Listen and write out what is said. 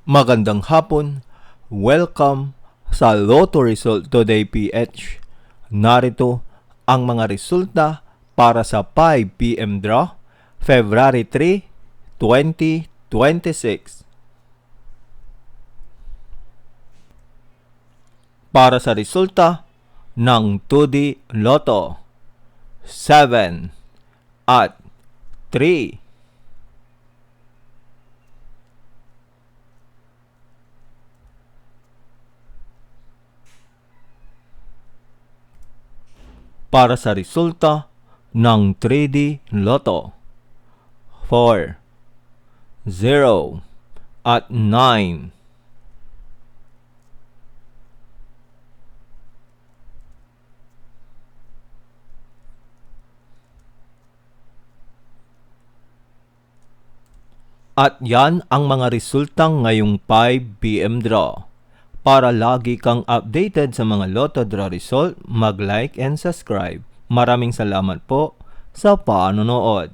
Magandang hapon. Welcome sa Lotto Result Today PH. Narito ang mga resulta para sa 5 PM draw, February 3, 2026. Para sa resulta ng 2D Lotto, 7 at 3. Para sa resulta ng 3D Lotto, 4, 0 at 9. At yan ang mga resultang ngayong 5 PM draw. Para lagi kang updated sa mga Lotto draw result, mag-like and subscribe. Maraming salamat po sa panonood.